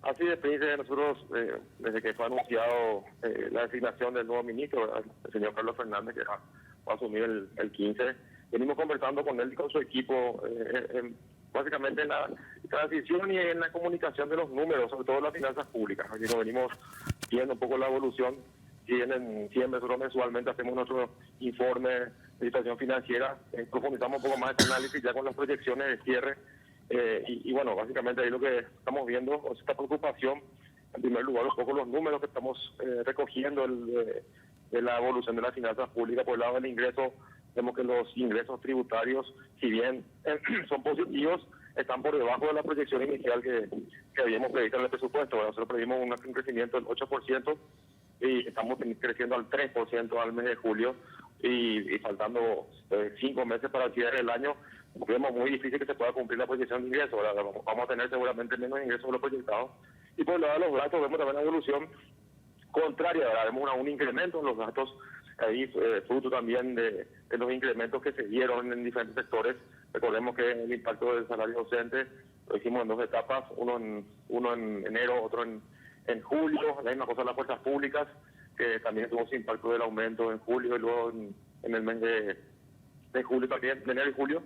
Así de príncipe, nosotros, desde que fue anunciado la designación del nuevo ministro, ¿verdad? El señor Carlos Fernández, que va a asumir el 15, venimos conversando con él y con su equipo, básicamente en la transición y en la comunicación de los números, sobre todo en las finanzas públicas. Aquí nos venimos viendo un poco la evolución. Si bien en diciembre, nosotros mensualmente hacemos nuestro informe de situación financiera, profundizamos un poco más ese análisis ya con las proyecciones de cierre. Y bueno, básicamente ahí lo que estamos viendo es esta preocupación, en primer lugar, un poco los números que estamos recogiendo de la evolución de las finanzas públicas. Por el lado del ingreso, vemos que los ingresos tributarios, si bien son positivos, están por debajo de la proyección inicial que habíamos previsto en el presupuesto. Nosotros previmos un crecimiento del 8% y estamos creciendo al 3% al mes de julio y faltando 5 meses para el cierre del año. Vemos muy difícil que se pueda cumplir la proyección de ingresos. Vamos a tener seguramente menos ingresos de lo proyectado. Y por el lado de los gastos vemos también una evolución contraria, ¿verdad? Vemos un incremento en los gastos, ahí fruto también de los incrementos que se dieron en diferentes sectores. Recordemos que el impacto del salario docente lo hicimos en 2 etapas, uno en enero, otro en julio. La misma cosa en las fuerzas públicas, que también tuvo su impacto del aumento en julio y luego en el mes de julio también, de enero y julio.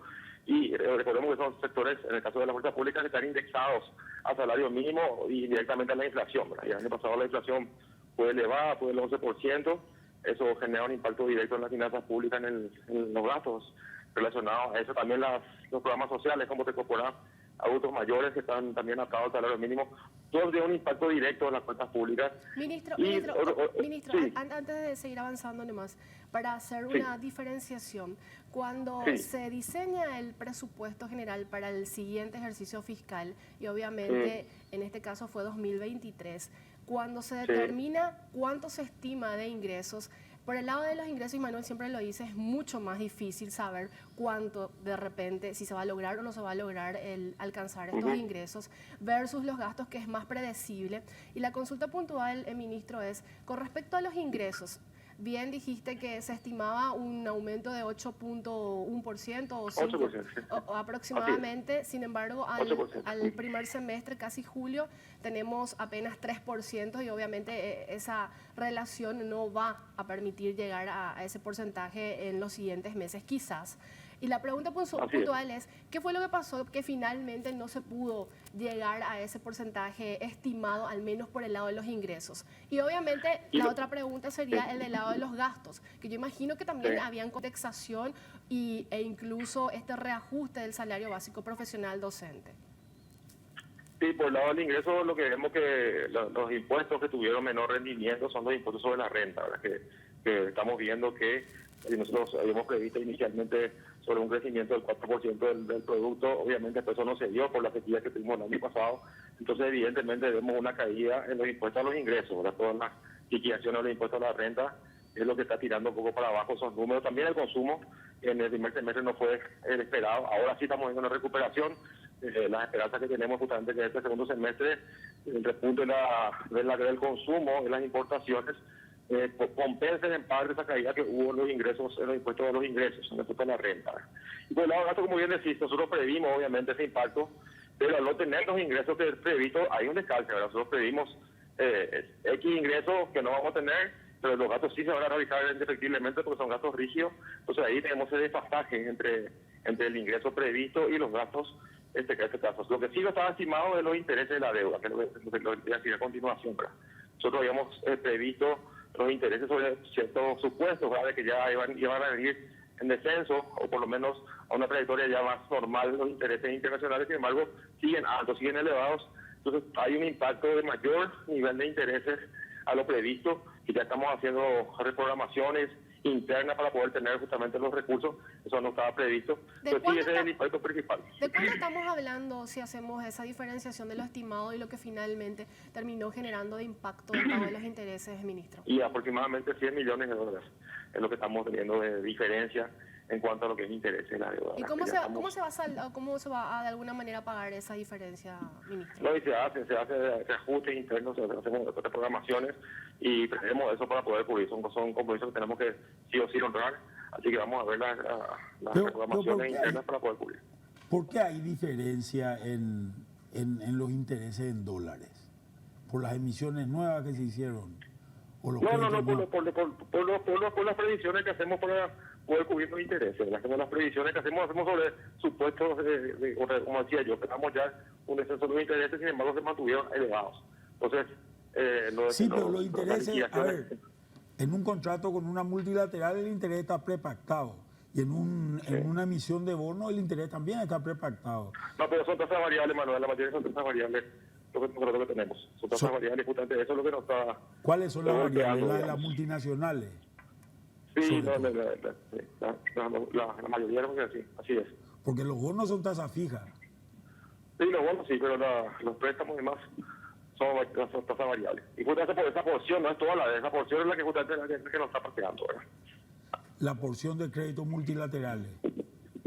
Y recordemos que son sectores, en el caso de las fuerzas públicas, que están indexados a salario mínimo y directamente a la inflación, ¿verdad? Y el año pasado la inflación fue elevada, fue del 11%, eso genera un impacto directo en las finanzas públicas, en los gastos relacionados a eso. También los programas sociales, como te incorporan adultos mayores que están también atados al salario mínimo, todo tiene un impacto directo en las cuentas públicas. Ministro, Sí. antes de seguir avanzando nomás, para hacer una diferenciación, cuando se diseña el presupuesto general para el siguiente ejercicio fiscal, y obviamente en este caso fue 2023, cuando se determina cuánto se estima de ingresos, por el lado de los ingresos, y Manuel siempre lo dice, es mucho más difícil saber cuánto de repente, si se va a lograr o no se va a lograr alcanzar estos ingresos, versus los gastos, que es más predecible. Y la consulta puntual, ministro, es con respecto a los ingresos. Bien dijiste que se estimaba un aumento de 8.1% o 5%, o aproximadamente. Sin embargo, al primer semestre, casi julio, tenemos apenas 3% y obviamente esa relación no va a permitir llegar a ese porcentaje en los siguientes meses, quizás. Y la pregunta puntual es, ¿qué fue lo que pasó que finalmente no se pudo llegar a ese porcentaje estimado, al menos por el lado de los ingresos? Y obviamente la otra pregunta sería el del lado de los gastos, que yo imagino que también habían indexación e incluso este reajuste del salario básico profesional docente. Sí, por el lado del ingreso, lo que vemos que los impuestos que tuvieron menor rendimiento son los impuestos sobre la renta, ¿verdad? Que estamos viendo que nosotros habíamos previsto inicialmente sobre un crecimiento del 4% del producto. Obviamente eso no se dio por la sequía que tuvimos el año pasado. Entonces, evidentemente, vemos una caída en los impuestos a los ingresos, ¿verdad? Todas las liquidaciones de los impuestos a la renta es lo que está tirando un poco para abajo esos números. También el consumo en el primer semestre no fue el esperado. Ahora sí estamos viendo una recuperación. Las esperanzas que tenemos justamente que este segundo semestre, el repunte del consumo, de las importaciones, compensen en parte esa caída que hubo en los ingresos, en los impuestos de los ingresos, en el impuesto a la renta. Y por el lado del gasto, como bien decís, nosotros previmos obviamente ese impacto, pero al no tener los ingresos que previstos, hay un descalce, ¿verdad? Nosotros pedimos X ingresos que no vamos a tener, pero los gastos sí se van a realizar indefectiblemente porque son gastos rígidos. Entonces ahí tenemos ese desfasaje entre el ingreso previsto y los gastos este caso. Lo que sí no estaba estimado es los intereses de la deuda, que es lo que voy a decir a continuación, ¿verdad? Nosotros habíamos previsto los intereses sobre ciertos supuestos, ¿verdad? De que ya iban a venir en descenso, o por lo menos a una trayectoria ya más normal. Los intereses internacionales, sin embargo, siguen altos, siguen elevados. Entonces hay un impacto de mayor nivel de intereses a lo previsto, y ya estamos haciendo reprogramaciones internas para poder tener justamente los recursos. Eso no estaba previsto. Entonces sí, ese es el impacto principal. ¿De cuánto estamos hablando si hacemos esa diferenciación de lo estimado y lo que finalmente terminó generando de impacto del pago de los intereses, ministro? Y aproximadamente 100 millones de dólares es lo que estamos teniendo de diferencia en cuanto a lo que es interés en la deuda. ¿Y cómo se va a de alguna manera pagar esa diferencia, ministro? No, y se hace ajustes internos, se hacen otras programaciones y tenemos eso para poder cubrir. Son compromisos que tenemos que sí o sí honrar, así que vamos a ver las programaciones internas para poder cubrir. ¿Por qué hay diferencia en los intereses en dólares? por las emisiones nuevas que se hicieron. ¿O los No, créditos por las previsiones que hacemos para poder cubrir los intereses. Hacemos las previsiones que hacemos sobre supuestos, como decía yo, esperamos ya un descenso de los intereses, sin embargo se mantuvieron elevados. Entonces, pero los intereses, a ver, en un contrato con una multilateral el interés está prepactado. Y en una emisión de bono el interés también está prepactado. No, pero son tasas variables, Manuel, la mayoría son tasas variables. Lo que tenemos. Son tasas variables, justamente eso es lo que nos está... ¿Cuáles son las variables? ¿Las de las multinacionales? Sí, la mayoría es así, así es. Porque los bonos son tasas fijas. Sí, los bonos sí, pero los préstamos y demás son tasas variables. Y justamente por esa porción, no es toda esa porción es la que justamente es la que nos está parqueando, ¿verdad? La porción de créditos multilaterales.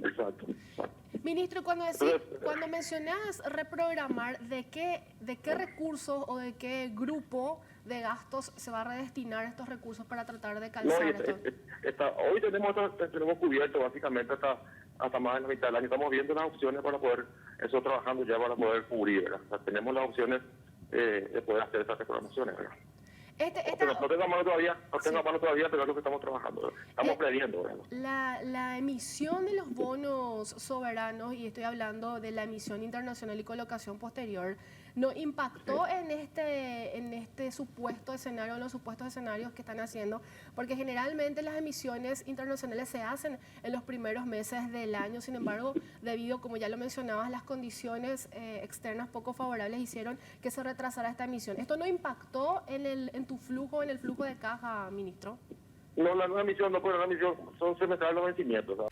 Exacto. Ministro, cuando mencionas reprogramar, ¿de qué recursos o de qué grupo de gastos se va a redestinar estos recursos para tratar de calzar esto? Hoy tenemos cubierto básicamente hasta más de la mitad del año. Estamos viendo las opciones para poder, eso trabajando ya para poder cubrir, ¿verdad? O sea, tenemos las opciones de poder hacer esas reprogramaciones, ¿verdad? No tengo a mano todavía, pero es lo que estamos trabajando, estamos previendo. La emisión de los bonos soberanos, y estoy hablando de la emisión internacional y colocación posterior, ¿no impactó en este supuesto escenario, en los supuestos escenarios que están haciendo? Porque generalmente las emisiones internacionales se hacen en los primeros meses del año, sin embargo, debido, como ya lo mencionabas, las condiciones externas poco favorables hicieron que se retrasara esta emisión. ¿Esto no impactó en el flujo de caja, ministro? No, la nueva emisión no, pero la emisión son semestrales los vencimientos, ¿sabes?